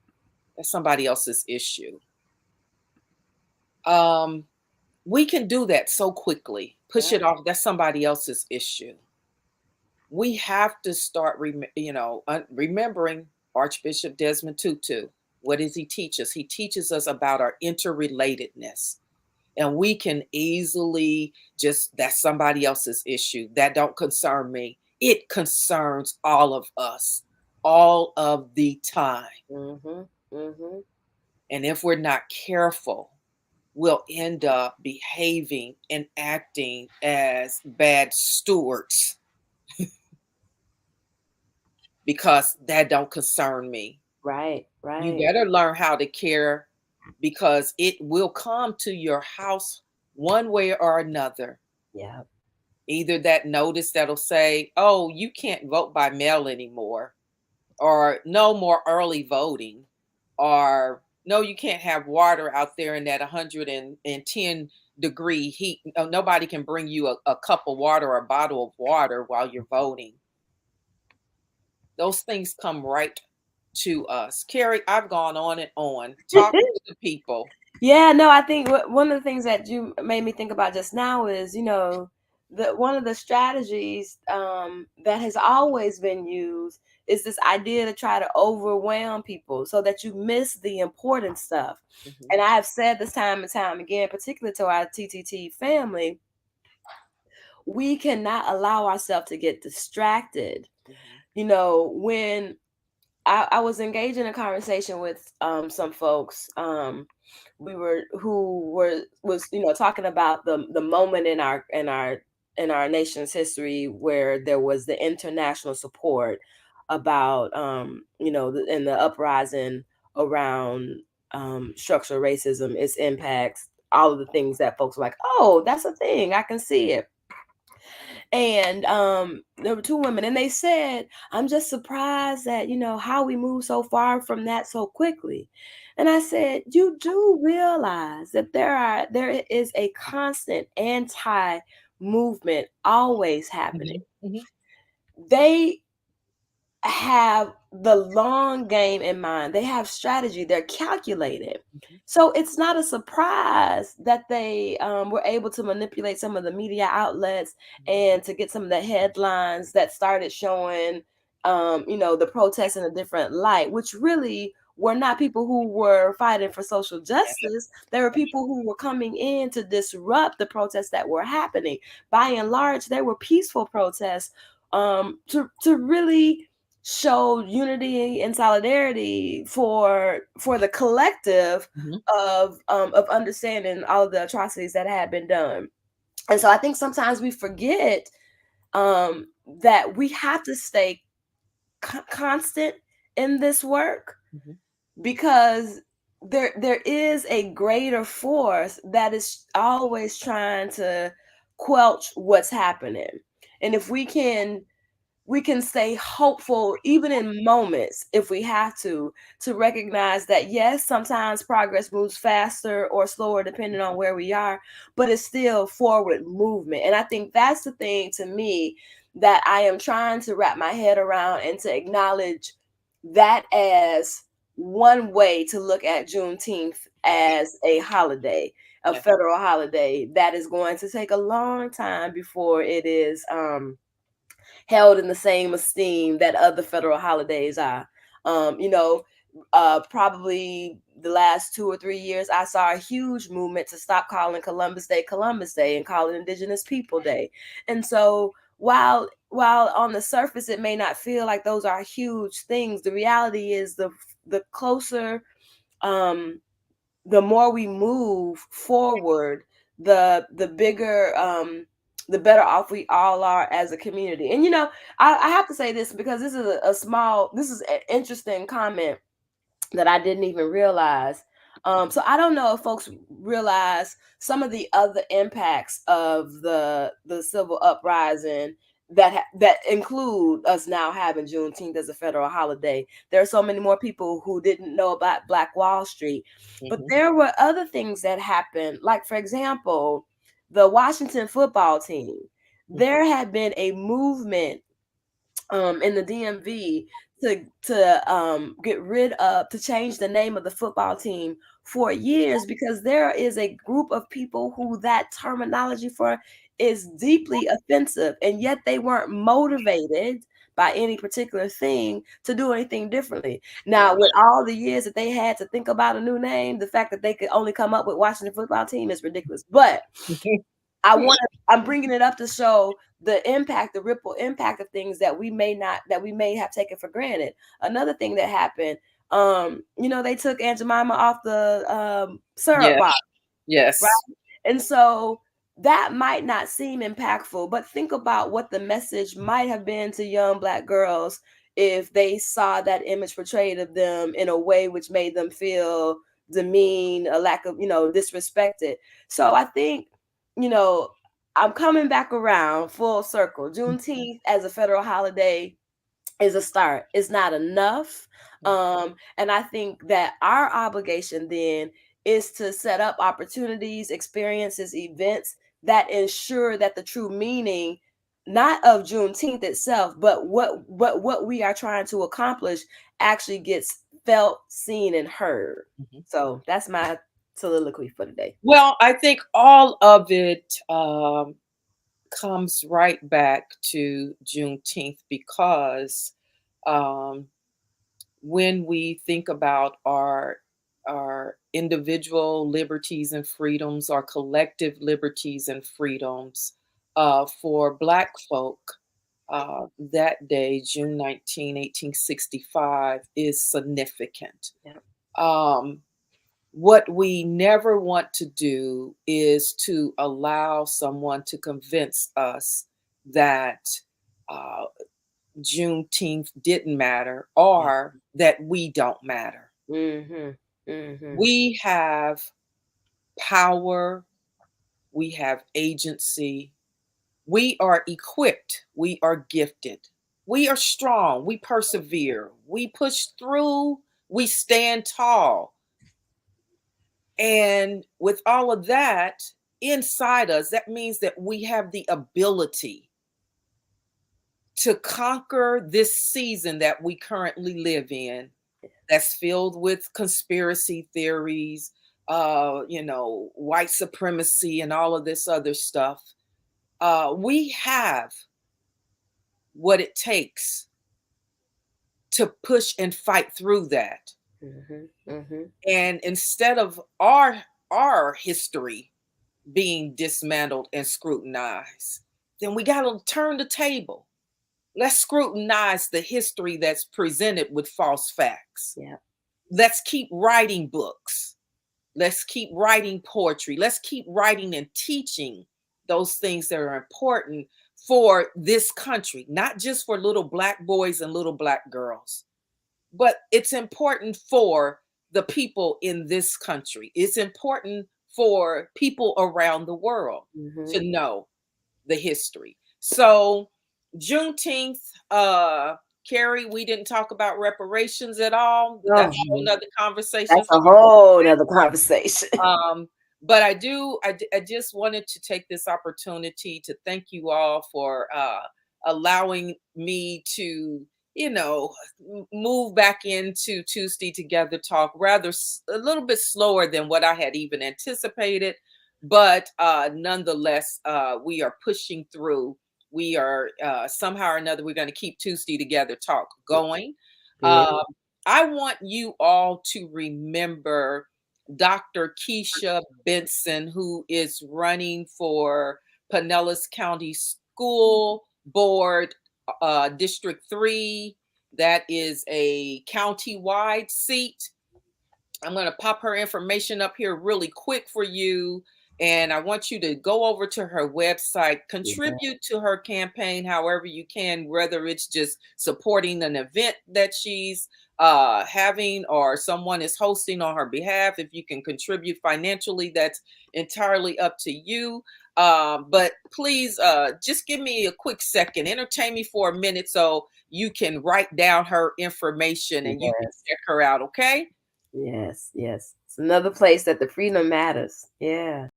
issue. um we can do that so quickly, push Yeah. it off, that's somebody else's issue. We have to start remembering Archbishop Desmond Tutu. What does he teach us? He teaches us about our interrelatedness, and we can easily just, that's somebody else's issue, that don't concern me. It concerns all of us all of the time. Mhm. Mhm. And if we're not careful, we'll end up behaving and acting as bad stewards because that don't concern me. Right. You Right. better learn how to care, because it will come to your house one way or another. Yeah. Either that notice that'll say, oh, you can't vote by mail anymore, or no more early voting, or no, you can't have water out there in that 110-degree heat. Nobody can bring you a cup of water or a bottle of water while you're voting. Those things come right to us. Carrie, I've gone on and on. Talk to the people. Yeah, no, I think one of the things that you made me think about just now is, the one of the strategies that has always been used is this idea to try to overwhelm people so that you miss the important stuff. Mhm, And I have said this time and time again, particularly to our TTT family, we cannot allow ourselves to get distracted. mhm, When I was engaged in a conversation with some folks. We were who were was talking about the moment in our nation's history where there was the international support about in the uprising around structural racism, its impacts, all of the things that folks were like, oh, that's a thing, I can see it. And there were two women, and they said, I'm just surprised that, how we move so far from that so quickly. And I said, you do realize that there is a constant anti movement always happening. mhm, mhm, They have the long game in mind. They have strategy. They're calculated. mhm, So it's not a surprise that they were able to manipulate some of the media outlets and to get some of the headlines that started showing, the protests in a different light, which really were not people who were fighting for social yeah, justice. There were people who were coming in to disrupt the protests that were happening. By and large, they were peaceful protests to really showed unity and solidarity for the collective mhm, of understanding all of the atrocities that had been done. And so I think sometimes we forget that we have to stay constant in this work, mhm, because there is a greater force that is always trying to quelch what's happening. And if we can stay hopeful even in moments if we have to recognize that yes, sometimes progress moves faster or slower depending on where we are, but it's still forward movement. And I think that's the thing to me that I am trying to wrap my head around, and to acknowledge that as one way to look at Juneteenth yeah, as a holiday, a yeah, federal holiday that is going to take a long time before it is held in the same esteem that other federal holidays are. Um, you know, Probably the last 2 or 3 years, I saw a huge movement to stop calling Columbus Day and call it Indigenous People Day. And so while on the surface it may not feel like those are huge things, the reality is the closer um the more we move forward, the bigger the better off we all are as a community. And I have to say this because this is a small this is an interesting comment that I didn't even realize. So I don't know if folks realize some of the other impacts of the civil uprising that include us now having Juneteenth as a federal holiday. There are so many more people who didn't know about Black Wall Street, but Mhm. there were other things that happened. Like, for example, the Washington football team. Mhm. There had been a movement in the DMV to get rid of to change the name of the football team for years, because there is a group of people who that terminology for is deeply offensive, and yet they weren't motivated by any particular thing to do anything differently. Now, with all the years that they had to think about a new name, the fact that they could only come up with Washington football team is ridiculous. But I'm bringing it up to show the impact, the ripple impact of things that we may have taken for granted. Another thing that happened, they took Aunt Jemima off the syrup Yes, box, right? yes. And so that might not seem impactful, but think about what the message might have been to young Black girls if they saw that image portrayed of them in a way which made them feel demeaned, a lack of, disrespected. So I think, you know, I'm coming back around full circle. Juneteenth as a federal holiday is a start. It's not enough. And I think that our obligation then is to set up opportunities, experiences, events that ensure that the true meaning, not of Juneteenth itself, but what we are trying to accomplish actually gets felt, seen, and heard. Mhm. So that's my soliloquy for today. Well, I think all of it comes right back to Juneteenth because um, when we think about our individual liberties and freedoms, our collective liberties and freedoms, for Black folk, that day, June 19, 1865, is significant. Yeah. Um, what we never want to do is to allow someone to convince us that uh, Juneteenth didn't matter Yeah. or that we don't matter. Mhm. Mhm. We have power, we have agency, we are equipped, we are gifted, we are strong, we persevere, we push through, we stand tall. And with all of that inside us, that means that we have the ability to conquer this season that we currently live in, that's filled with conspiracy theories, white supremacy, and all of this other stuff. We have what it takes to push and fight through that. Mhm. Mhm. And instead of our history being dismantled and scrutinized, then we got to turn the table. Let's scrutinize the history that's presented with false facts. Yeah. Let's keep writing books. Let's keep writing poetry. Let's keep writing and teaching those things that are important for this country, not just for little Black boys and little Black girls, but it's important for the people in this country. It's important for people around the world Mhm. to know the history. So, Juneteenth, Carrie, we didn't talk about reparations at all. That's a whole Oh, nother conversation that's for a whole nother conversation. but I just wanted to take this opportunity to thank you all for allowing me to, move back into Tuesday Together Talk rather a little bit slower than what I had even anticipated. But nonetheless, we are pushing through. We are somehow or another, we're going to keep Tuesday Together Talk going. Period. Um, I want you all to remember Dr. Keisha Benson, who is running for Pinellas County School Board, District 3. That is a county-wide seat. I'm going to pop her information up here really quick for you. And I want you to go over to her website, Yeah. contribute to her campaign however you can, whether it's just supporting an event that she's having or someone is hosting on her behalf. If you can contribute financially, that's entirely up to you. But please just give me a quick second, entertain me for a minute so you can write down her information and you can Yes. check her out, okay? Yes. Yes. It's another place that the freedom matters. Yeah.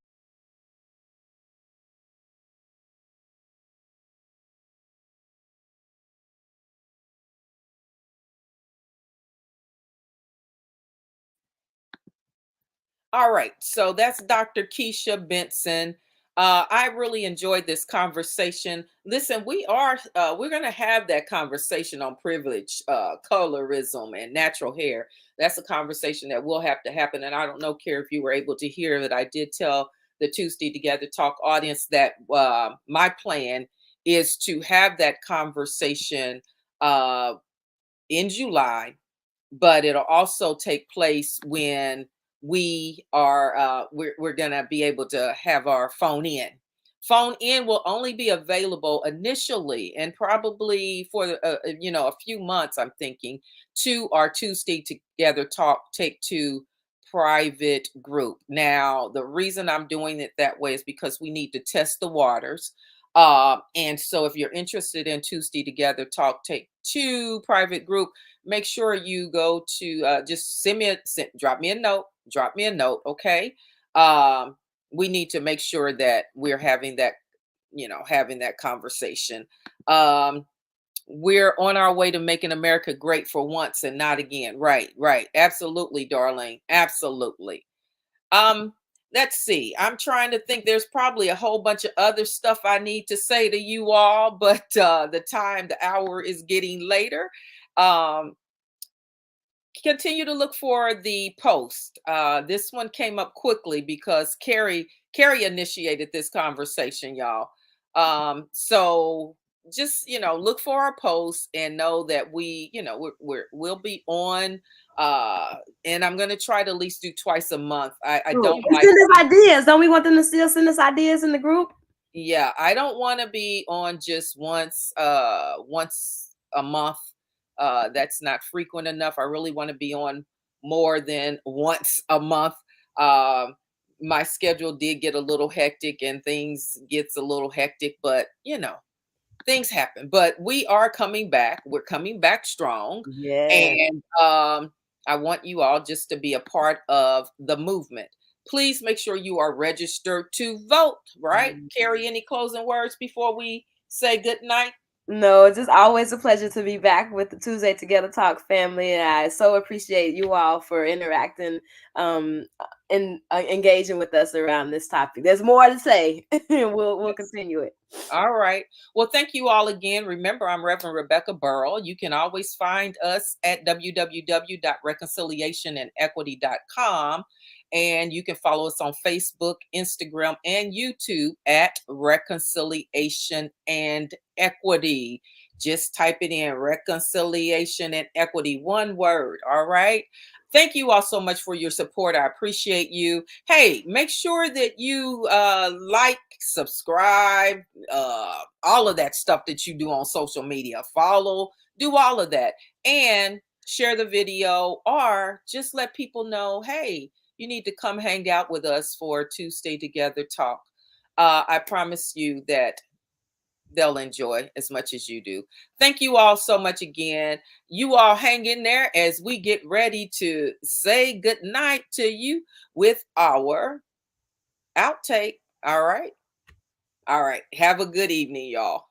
All right, so that's Dr. Keisha Benson. I really enjoyed this conversation. Listen, we're going to have that conversation on privilege, colorism, and natural hair. That's a conversation that will have to happen. And I don't know, Care, if you were able to hear that I did tell the Tuesday Together Talk audience that my plan is to have that conversation uh, in July, but it'll also take place when we're gonna be able to have our phone in will only be available initially and probably for a few months, I'm thinking, to our Tuesday Together Talk Take Two private group. Now the reason I'm doing it that way is because we need to test the waters. And so if you're interested in Tuesday Together Talk Take Two private group, make sure you go to just drop me a note, okay? um we need to make sure that we're having that conversation. um we're on our way to making America great for once and not again. Right, absolutely, darling, absolutely. um let's see, I'm trying to think. There's probably a whole bunch of other stuff I need to say to you all, but the hour is getting later. um Continue to look for the post. This one came up quickly because Carrie initiated this conversation, y'all. So just look for our post and know that we'll be on. Uh, and I'm gonna try to at least do twice a month. I Cool. don't And like. send us ideas. Don't we want them to still send us ideas in the group? Yeah, I don't want to be on just once a month. That's not frequent enough. I really want to be on more than once a month. Um my schedule did get a little hectic and things gets a little hectic, but things happen. But we are coming back. We're coming back strong. Yeah. And I want you all just to be a part of the movement. Please make sure you are registered to vote, right? Carry any closing words before we say good night? No, it's just always a pleasure to be back with the Tuesday Together Talk family, and I so appreciate you all for interacting and engaging with us around this topic. There's more to say. We'll Yes. continue it. All right. Well, thank you all again. Remember, I'm Reverend Rebecca Burrow. You can always find us at www.reconciliationandequity.com. And you can follow us on Facebook, Instagram, and YouTube at Reconciliation and Equity. Just type it in, Reconciliation and Equity, one word. All right. Thank you all so much for your support. I appreciate you. Hey, make sure that you like, subscribe, all of that stuff that you do on social media. Follow, do all of that, and share the video, or just let people know, hey, you need to come hang out with us for Tuesday Together Talk. I promise you that they'll enjoy as much as you do. Thank you all so much again. You all hang in there as we get ready to say good night to you with our outtake. All right. All right. Have a good evening, y'all.